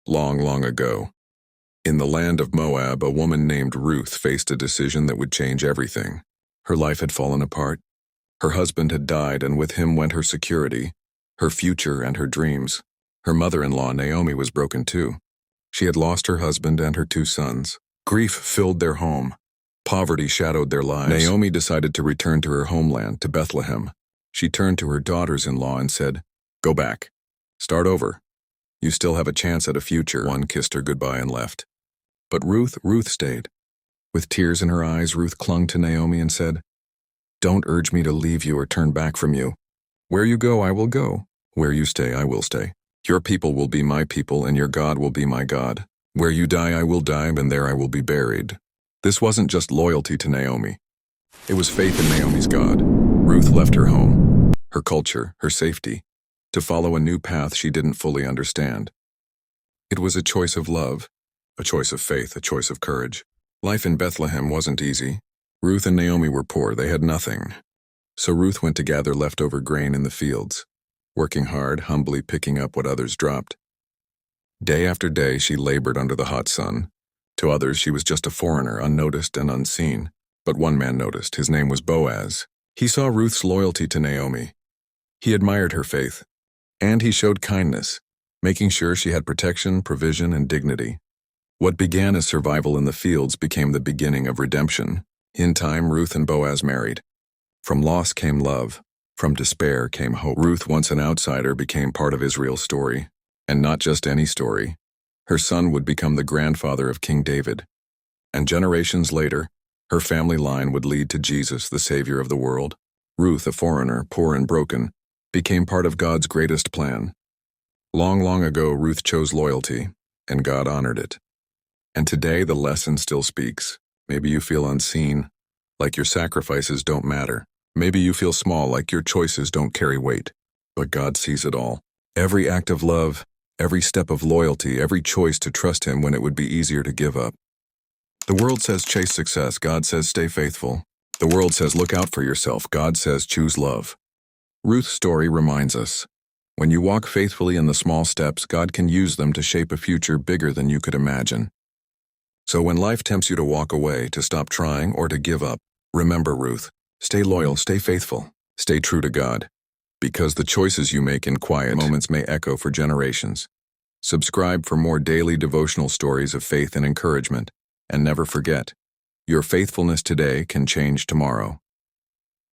Long, long ago, in the land of Moab, a woman named Ruth faced a decision that would change everything. Her life had fallen apart. Her husband had died, and with him went her security, her future, and her dreams. Her mother-in-law, Naomi, was broken too. She had lost her husband and her 2 sons. Grief filled their home. Poverty shadowed their lives. Naomi decided to return to her homeland, to Bethlehem. She turned to her daughters-in-law and said, "Go back. Start over. You still have a chance at a future." One kissed her goodbye and left. But Ruth stayed. With tears in her eyes, Ruth clung to Naomi and said, "Don't urge me to leave you or turn back from you. Where you go, I will go. Where you stay, I will stay. Your people will be my people, and your God will be my God. Where you die, I will die, and there I will be buried." This wasn't just loyalty to Naomi. It was faith in Naomi's God. Ruth left her home, her culture, her safety, to follow a new path she didn't fully understand. It was a choice of love, a choice of faith, a choice of courage. Life in Bethlehem wasn't easy. Ruth and Naomi were poor, they had nothing. So Ruth went to gather leftover grain in the fields, working hard, humbly picking up what others dropped. Day after day she labored under the hot sun. To others she was just a foreigner, unnoticed and unseen. But one man noticed. His name was Boaz. He saw Ruth's loyalty to Naomi. He admired her faith, and he showed kindness, making sure she had protection, provision, and dignity. What began as survival in the fields became the beginning of redemption. In time, Ruth and Boaz married. From loss came love. From despair came hope. Ruth, once an outsider, became part of Israel's story. And not just any story. Her son would become the grandfather of King David. And generations later, her family line would lead to Jesus, the Savior of the world. Ruth, a foreigner, poor and broken, became part of God's greatest plan. Long, long ago, Ruth chose loyalty, and God honored it. And today, the lesson still speaks. Maybe you feel unseen, like your sacrifices don't matter. Maybe you feel small, like your choices don't carry weight. But God sees it all. Every act of love, every step of loyalty, every choice to trust Him when it would be easier to give up. The world says chase success. God says stay faithful. The world says look out for yourself. God says choose love. Ruth's story reminds us, when you walk faithfully in the small steps, God can use them to shape a future bigger than you could imagine. So when life tempts you to walk away, to stop trying, or to give up, remember Ruth. Stay loyal, stay faithful, stay true to God. Because the choices you make in quiet moments may echo for generations. Subscribe for more daily devotional stories of faith and encouragement. And never forget, your faithfulness today can change tomorrow.